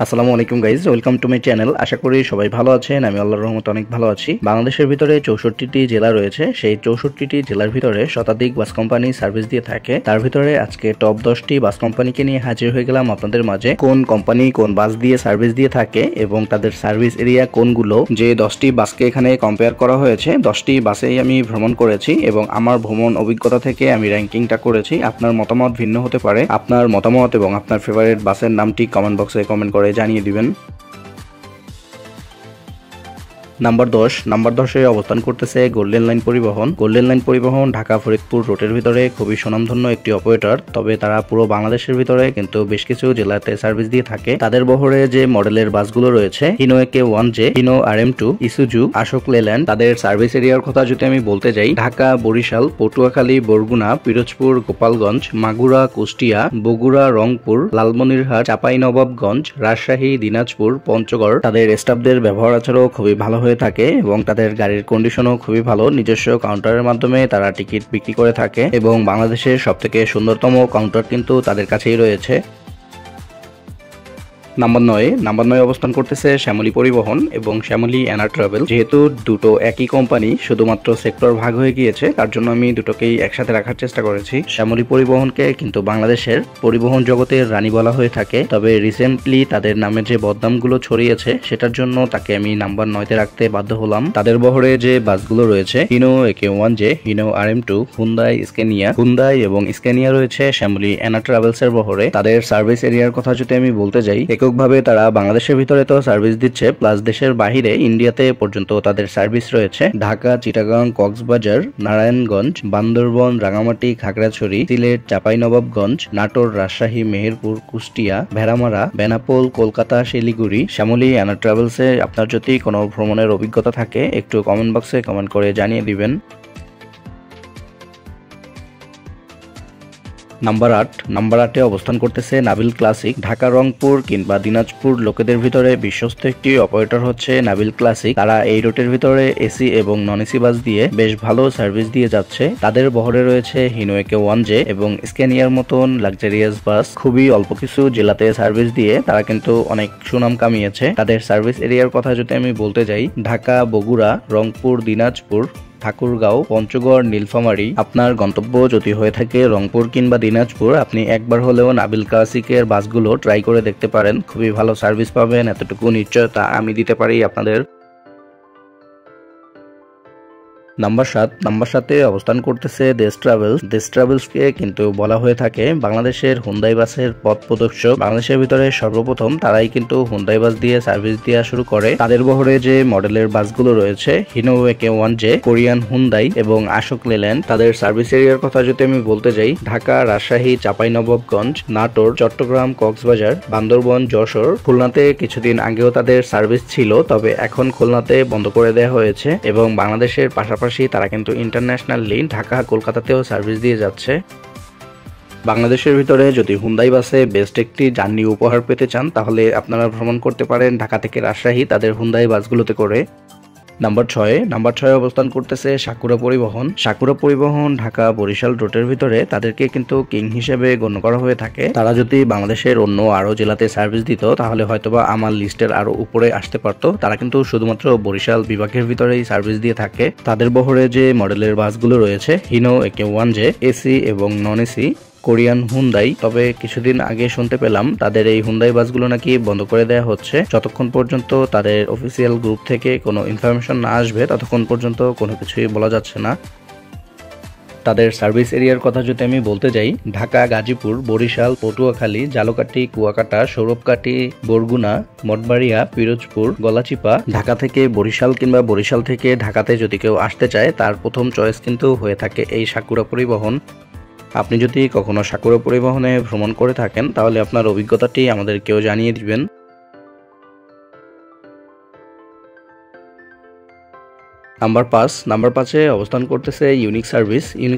আসসালামু আলাইকুম guys, welcome to my channel. আশা করি সবাই ভালো আছেন। আমি আল্লাহর রহমতে অনেক ভালো আছি। বাংলাদেশের ভিতরে 64টি জেলা রয়েছে। সেই 64টি জেলার ভিতরে শতাধিক বাস কোম্পানি সার্ভিস দিয়ে থাকে। তার ভিতরে আজকে টপ 10টি বাস কোম্পানিকে নিয়ে হাজির হয়ে গেলাম আপনাদের মাঝে। কোন কোম্পানি কোন বাস দিয়ে সার্ভিস দিয়ে থাকে এবং তাদের সার্ভিস এরিয়া কোনগুলো, যে 10টি বাসকে এখানে কম্পেয়ার করা হয়েছে। 10টি বাসেই আমি ভ্রমণ করেছি এবং আমার ভ্রমণ অভিজ্ঞতা থেকে আমি র্যাঙ্কিংটা করেছি। আপনার মতামত ভিন্ন হতে পারে। আপনার মতামত এবং আপনার ফেভারিট বাসের নামটি কমেন্ট বক্সে কমেন্ট করে জানিয়ে দিবেন। নাম্বার 10-এ অবস্থান করতেছে গোল্ডেন লাইন পরিবহন। গোল্ডেন লাইন পরিবহন ঢাকা ফরিদপুর রুটের ভিতরে খুবই সুনামধন্য একটি অপারেটর। তবে তারা পুরো বাংলাদেশের ভিতরে কিন্তু বেশ কিছু জেলাতে সার্ভিস দিয়ে থাকে। তাদের বহরে যে মডেলের বাসগুলো রয়েছে, Hino AK1J, Hino RM2, Isuzu, Ashok Leyland, তাদের সার্ভিস এরিয়ার কথা যদি আমি বলতে যাই, ঢাকা, বরিশাল, পটুয়াখালী, বরগুনা, পিরোজপুর, গোপালগঞ্জ, মাগুরা, কুষ্টিয়া, বগুড়া, রংপুর, লালমনিরহাট, চাঁপাইনবাবগঞ্জ, রাজশাহী, দিনাজপুর, পঞ্চগড়, তাদের স্টাফদের ব্যবহার আচরণ খুবই ভালো হয়ে থাকে এবং তাদের গাড়ির কন্ডিশনও খুবই ভালো। নিজস্ব কাউন্টারের মাধ্যমে তারা টিকিট বিক্রি করে থাকে এবং বাংলাদেশের সবথেকে সুন্দরতম কাউন্টার কিন্তু তাদের কাছেই রয়েছে। নাম্বার 9 অবস্থান করতেছে শ্যামলী পরিবহন এবং শ্যামলী অ্যানা ট্রাভেল। যেহেতু দুটো একই কোম্পানি, শুধুমাত্র সেক্টর ভাগ হয়ে গিয়েছে, তার জন্য আমি দুটোকেই একসাথে রাখার চেষ্টা করেছি। শ্যামলী পরিবহনকে কিন্তু বাংলাদেশের পরিবহন জগতের রানী বলা হয়ে থাকে। তবে রিসেন্টলি তাদের নামে যে বদনামগুলো ছড়িয়েছে, সেটার জন্য তাকে আমি নাম্বার 9-তে রাখতে বাধ্য হলাম। তাদের বহরে যে বাসগুলো রয়েছে, Hino AK1J, Hino RM2, Hyundai এবং স্কেনিয়া রয়েছে শ্যামলী অ্যানা ট্রাভেলস এর বহরে। তাদের সার্ভিস এরিয়ার কথা যদি আমি বলতে যাই, এককভাবে তারা বাংলাদেশের ভিতরে তো সার্ভিস দিচ্ছে, প্লাস দেশের বাহিরে ইন্ডিয়াতে পর্যন্ত তাদের সার্ভিস রয়েছে। ঢাকা, চিটাগাং, কক্সবাজার, নারায়ণগঞ্জ, বান্দরবন, রাঙামাটি, খাগড়াছড়ি, সিলেট, চাঁপাইনবাবগঞ্জ, নাটোর, রাজশাহী, মেহেরপুর, কুষ্টিয়া, ভেড়ামারা, বেনাপোল, কলকাতা, শিলিগুড়ি। শ্যামলী অ্যানা ট্রাভেলসে আপনার যদি কোনো ভ্রমণের অভিজ্ঞতা থাকে, একটু কমেন্ট বক্সে কমেন্ট করে জানিয়ে দিবেন। নাম্বার 8-এ অবস্থান করতেছে নাবিল ক্লাসিক। ঢাকা, রংপুর কিংবা দিনাজপুর লোকেদের ভিতরে বিশ্বস্ত একটি অপারেটর হচ্ছে নাবিল ক্লাসিক। তারা এই রুটের ভিতরে এসি এবং নন এসি বাস দিয়ে বেশ ভালো সার্ভিস দিয়ে যাচ্ছে। তাদের বহরে রয়েছে হিনো AK1J এবং স্ক্যানিয়ার মতন লাক্সারিয়াস বাস। খুবই অল্প কিছু জেলাতে সার্ভিস দিয়ে তারা কিন্তু অনেক সুনাম কামিয়েছে। তাদের সার্ভিস এরিয়ার কথা যদি আমি বলতে যাই, ঢাকা, বগুড়া, রংপুর, দিনাজপুর, ঠাকুরগাঁও, পঞ্চগড়, নীলফামারী। আপনার গন্তব্য যদি হয়ে থাকে রংপুর কিংবা দিনাজপুর, আপনি একবার হলেও নাবিল ক্লাসিকের বাসগুলো ট্রাই করে দেখতে পারেন। খুবই ভালো সার্ভিস পাবেন, এতটুকু নিশ্চয়তা আমি দিতে পারি আপনাদের। নাম্বার 7-এ অবস্থান করতেছে দেশ ট্রাভেলসকে কিন্তু বলা হয়ে থাকে বাংলাদেশের হুন্দাই বাসের পথ প্রদর্শক। বাংলাদেশের ভিতরে সর্বপ্রথম তারাই কিন্তু হুন্দাই বাস দিয়ে সার্ভিস দেওয়া শুরু করে। তাদের বহরে যে মডেলের বাসগুলো রয়েছে, হিনো AK1J, কোরিয়ান হুন্দাই এবং আশোক লেল্যান্ড। তাদের সার্ভিস এরিয়ার কথা যদি আমি বলতে যাই, ঢাকা, রাজশাহী, চাঁপাইনবাবগঞ্জ, নাটোর, চট্টগ্রাম, কক্সবাজার, বান্দরবন, যশোর, খুলনাতে কিছুদিন আগেও তাদের সার্ভিস ছিল, তবে এখন খুলনাতে বন্ধ করে দেওয়া হয়েছে এবং বাংলাদেশের পাশাপাশি তারা কিন্তু ইন্টারন্যাশনালি ঢাকা, কলকাতাতেও সার্ভিস দিয়ে যাচ্ছে। বাংলাদেশের ভিতরে যদি হুন্দাই বাসে বেস্ট একটি জার্নি উপহার পেতে চান, তাহলে আপনারা ভ্রমণ করতে পারেন ঢাকা থেকে রাজশাহী তাদের হুন্দাই বাসগুলোতে করে। নাম্বার 6-এ অবস্থান করতেছে সাকুরা পরিবহন। ঢাকা, বরিশাল রুটের ভিতরে তাদেরকে কিন্তু কিং হিসেবে গণ্য করা হয়ে থাকে। তারা যদি বাংলাদেশের অন্য আরো জেলাতে সার্ভিস দিত, তাহলে হয়তোবা আমার লিস্টের আরো উপরে আসতে পারতো। তারা কিন্তু শুধুমাত্র বরিশাল বিভাগের ভিতরেই সার্ভিস দিয়ে থাকে। তাদের বহরে যে মডেলের বাসগুলো রয়েছে, হিনো AK1J, এসি এবং নন এসি, কোরিয়ান হুন্দাই। তবে কিছুদিন আগে শুনতে পেলাম তাদের এই হুন্দাই বাসগুলো নাকি বন্ধ করে দেওয়া হচ্ছে। যতক্ষণ পর্যন্ত তাদের অফিসিয়াল গ্রুপ থেকে কোনো ইনফরমেশন না আসবে, ততক্ষণ পর্যন্ত কোনো কিছুই বলা যাচ্ছে না। তাদের সার্ভিস এরিয়ার কথা যদি আমি বলতে যাই, ঢাকা, গাজীপুর, বরিশাল, পটুয়াখালী, জালকাঠি, কুয়াকাটা, সৌরভকাঠি, বরগুনা, মঠবাড়িয়া, পিরোজপুর, গলাচিপা। ঢাকা থেকে বরিশাল কিংবা বরিশাল থেকে ঢাকাতে যদি কেউ আসতে চায়, তার প্রথম চয়েস কিন্তু হয়ে থাকে এই সাকুরা পরিবহন। আপনি যদি কখনো সাকুরা পরিবহনে ভ্রমণ করে থাকেন, তাহলে আপনার অভিজ্ঞতাটি আমাদেরকেও জানিয়ে দিবেন। নাম্বার 5-এ অবস্থান করতেছে ইউনিক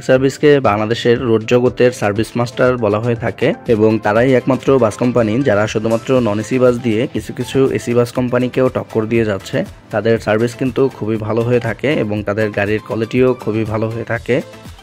সার্ভিসকে বাংলাদেশের রোড জগতের সার্ভিস মাস্টার বলা হয়ে থাকে এবং তারাই একমাত্র বাস কোম্পানি যারা শুধুমাত্র নন এসি বাস দিয়ে কিছু এসি বাস কোম্পানিকেও টক্কর দিয়ে যাচ্ছে। তাদের সার্ভিস কিন্তু খুবই ভালো হয়ে থাকে এবং তাদের গাড়ির কোয়ালিটিও খুবই ভালো হয়ে থাকে।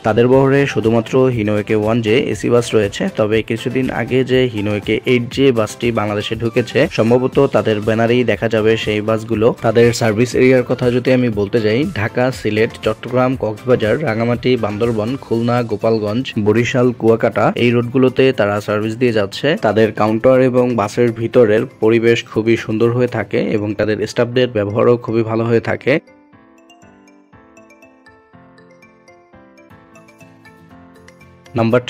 তাদের বহরে শুধুমাত্র হিনোয়েকে 1J এসি বাস রয়েছে, তবে কিছুদিন আগে যে হিনোয়েকে 8J বাসটি বাংলাদেশে ঢুকেছে সম্ভবত তাদের ব্যানারেই দেখা যাবে সেই বাসগুলো। তাদের সার্ভিস এরিয়ার কথা যদি আমি বলতে যাই, ঢাকা, সিলেট, চট্টগ্রাম, কক্সবাজার, রাঙামাটি, বান্দরবন, খুলনা, গোপালগঞ্জ, বরিশাল, কুয়াকাটা এই রুটগুলোতে তারা সার্ভিস দিয়ে যাচ্ছে। তাদের কাউন্টার এবং বাসের ভিতরের পরিবেশ খুবই সুন্দর হয়ে থাকে এবং তাদের স্টাফদের ব্যবহারও খুবই ভালো হয়ে থাকে। নাম্বার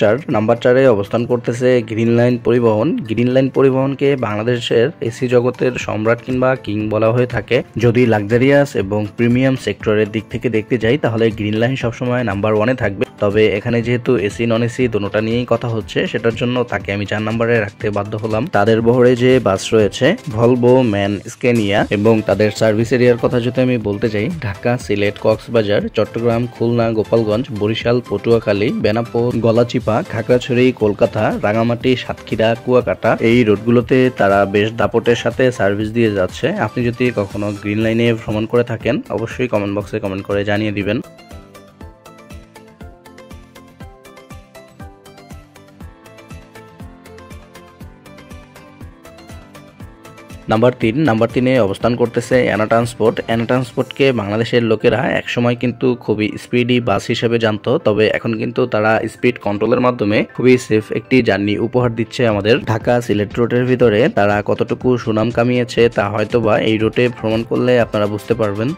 4-এ অবস্থান করতেছে গ্রিন লাইন পরিবহন। গ্রিন লাইন পরিবহনকে বাংলাদেশের এসি জগতের সম্রাট কিংবা কিং বলা হয়ে থাকে। যদি লাক্সারিয়াস এবং প্রিমিয়াম সেক্টরের দিক থেকে দেখতে যাই তাহলে গ্রিন লাইন সবসময় নাম্বার 1-এ থাকবে, তবে এখানে যেহেতু এসি নন এসি দুটোটা নিয়েই কথা হচ্ছে সেটার জন্য তাকে আমি 4 নম্বরে রাখতে বাধ্য হলাম। তাদের বহরে যে বাস রয়েছে ভলভো, ম্যান, স্কেনিয়া এবং তাদের সার্ভিস এরিয়ার কথা যদি আমি বলতে যাই, ঢাকা, সিলেট, কক্সবাজার, চট্টগ্রাম, খুলনা, গোপালগঞ্জ, বরিশাল, পটুয়াখালী, বেনাপোল, গলাচিপা, খাগড়াছড়ি, কলকাতা, রাঙামাটি, সাতক্ষীরা, কুয়াকাটা এই রুটগুলোতে তারা বেশ দাপটের সাথে সার্ভিস দিয়ে যাচ্ছে। আপনি যদি কখনো গ্রিন লাইনে ভ্রমণ করে থাকেন অবশ্যই কমেন্ট বক্সে কমেন্ট করে জানিয়ে দিবেন। নাম্বার 3-এ অবস্থান করতেছে অ্যানা ট্রান্সপোর্ট। অ্যানা ট্রান্সপোর্টকে বাংলাদেশের লোকেরা একসময় কিন্তু খুবই স্পিডি বাস হিসেবে জানতো, তবে এখন কিন্তু তারা স্পিড কন্ট্রোলের মাধ্যমে খুবই সেফ একটি জার্নি উপহার দিচ্ছে আমাদের। ঢাকা সিলেট রুটের ভিতরে তারা কতটুকু সুনাম কামিয়েছে তা হয়তোবা এই রুটে ভ্রমণ করলে আপনারা বুঝতে পারবেন।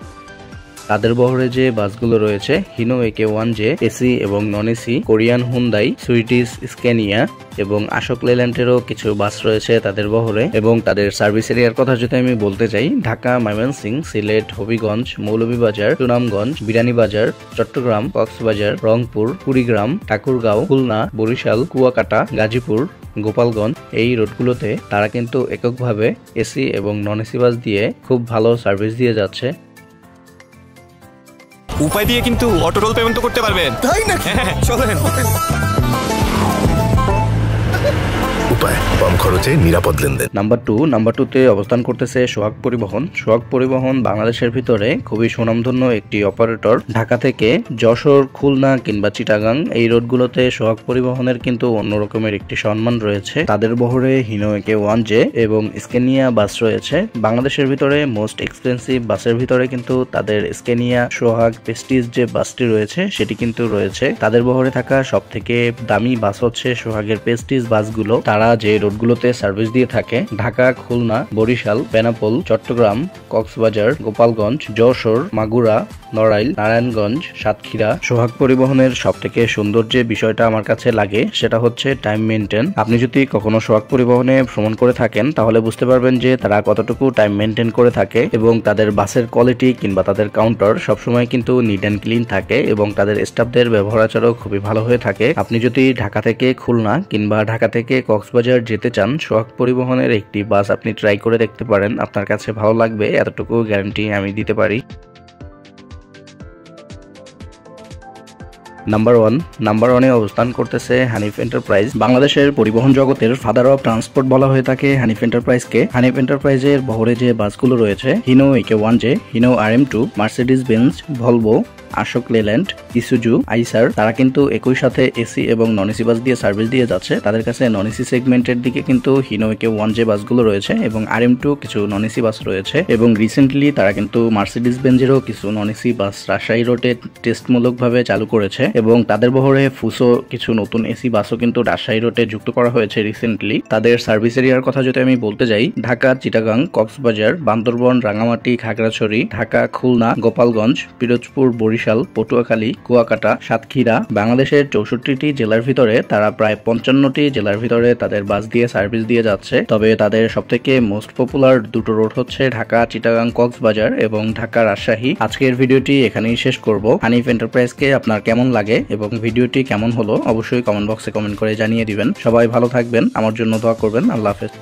তাদের বহরে যে বাসগুলো রয়েছে হিনোয়েকে 1J এসি এবং non AC, Korean Hyundai, Swedish Scania এবং আশোক লেল্যান্ডেরও কিছু বাস রয়েছে তাদের বহরে। এবং তাদের সার্ভিস এরিয়ার কথা যদি আমি বলতে চাই, ঢাকা, ময়মনসিংহ, সিলেট, হবিগঞ্জ, মৌলভীবাজার, সুনামগঞ্জ, বিরানীবাজার, চট্টগ্রাম, কক্সবাজার, রংপুর, কুড়িগ্রাম, ঠাকুরগাঁও, খুলনা, বরিশাল, কুয়াকাটা, গাজীপুর, গোপালগঞ্জ এই রুটগুলোতে তারা কিন্তু এককভাবে এসি এবং নন এসি বাস দিয়ে খুব ভালো সার্ভিস দিয়ে যাচ্ছে। উপায় দিয়ে কিন্তু অটো রোল পেমেন্ট করতে পারবেন, তাই না? চলেন। উপায় কম খরচে নিরাপদ লেনদেন। নাম্বার 2-তে অবস্থান করতেছে সোহাগ পরিবহন। সোহাগ পরিবহন বাংলাদেশের ভিতরে খুবই সুনামধন্য একটি অপারেটর। ঢাকা থেকে যশোর, খুলনা কিংবা চিটাগাং এই রোডগুলোতে সোহাগ পরিবহনের কিন্তু অন্যরকমের একটি সম্মান রয়েছে। তাদের বহরে হিনোয়েকে 1J এবং স্কেনিয়া বাস রয়েছে। বাংলাদেশের ভিতরে মোস্ট এক্সপেন্সিভ বাসের ভিতরে কিন্তু তাদের স্কেনিয়া, সোহাগ, প্রেস্টিজ যে বাসটি রয়েছে সেটি কিন্তু রয়েছে। তাদের বহরে থাকা সব থেকে দামি বাস হচ্ছে সোহাগের প্রেস্টিজ বাসগুলো। তারা যে রোডগুলোতে সার্ভিস দিয়ে থাকে ঢাকা, খুলনা, বরিশাল, বেনাপোল, চট্টগ্রাম, কক্সবাজার, গোপালগঞ্জ, যশোর, মাগুরা, নড়াইল, নারায়ণগঞ্জ, সাতক্ষীরা। সোহাগ পরিবহনের সব থেকে সুন্দর যে বিষয়টা আমার কাছে লাগে সেটা হচ্ছে টাইম মেনটেন। আপনি যদি কখনো সোহাগ পরিবহনে ভ্রমণ করে থাকেন তাহলে বুঝতে পারবেন যে তারা কতটুকু টাইম মেনটেন করে থাকে এবং তাদের বাসের কোয়ালিটি কিংবা তাদের কাউন্টার সবসময় কিন্তু নিট অ্যান্ড ক্লিন থাকে এবং তাদের স্টাফদের ব্যবহার আচারও খুবই ভালো হয়ে থাকে। আপনি যদি ঢাকা থেকে খুলনা কিংবা ঢাকা থেকে কক্সবাজার যেতে চান, সোহাগ পরিবহনের একটি বাস আপনি ট্রাই করে দেখতে পারেন, আপনার কাছে ভালো লাগবে এতটুকু গ্যারান্টি আমি দিতে পারি। নাম্বার 1-এ অবস্থান করতেছে হানিফ এন্টারপ্রাইজ। বাংলাদেশের পরিবহন জগতের ফাদার অফ ট্রান্সপোর্ট বলা হয়ে থাকে হানিফ এন্টারপ্রাইজকে। হানিফ এন্টারপ্রাইজের বহরে যে বাসগুলো রয়েছে Hino AK 1J, Hino RM2, Mercedes Benz, Volvo, Ashok Leyland, Isuzu, Eicher তারা কিন্তু একই সাথে এসি এবং নন এসি বাস দিয়ে সার্ভিস দিয়ে যাচ্ছে। তাদের কাছে নন এসি সেগমেন্টের দিকে কিন্তু হিনোয়েকে 1J বাসগুলো রয়েছে এবং RM2 কিছু নন এসি বাস রয়েছে এবং রিসেন্টলি তারা কিন্তু মার্সিডিজ বেঞ্জেরও কিছু নন এসি বাস রাজশাহী রোডে টেস্টমূলকভাবে চালু করেছে এবং তাদের বহরে ফুসো কিছু নতুন এসি বাসও কিন্তু রাজশাহী রোডে যুক্ত করা হয়েছে রিসেন্টলি। তাদের সার্ভিস এরিয়ার কথা যদি আমি বলতে যাই, ঢাকা, চিটাগাং, কক্সবাজার, বান্দরবন, রাঙামাটি, খাগড়াছড়ি, ঢাকা, খুলনা, গোপালগঞ্জ, পিরোজপুর, বরিশাল, পটুয়াখালী, কুয়াকাটা, সাতক্ষীরা, বাংলাদেশের 64টি জেলার ভিতরে তারা প্রায় 55টি জেলার ভিতরে তাদের বাস দিয়ে সার্ভিস দিয়ে যাচ্ছে। তবে তাদের সবথেকে মোস্ট পপুলার দুটো রোড হচ্ছে ঢাকা, চিটাগাং, কক্সবাজার এবং ঢাকা, রাজশাহী। আজকের ভিডিওটি এখানেই শেষ করব। হানিফ এন্টারপ্রাইজকে আপনার কেমন লাগে এবং ভিডিওটি কেমন হলো অবশ্যই কমেন্ট বক্সে কমেন্ট করে জানিয়ে দিবেন। সবাই ভালো থাকবেন, আমার জন্য দোয়া করবেন। আল্লাহ হাফেজ।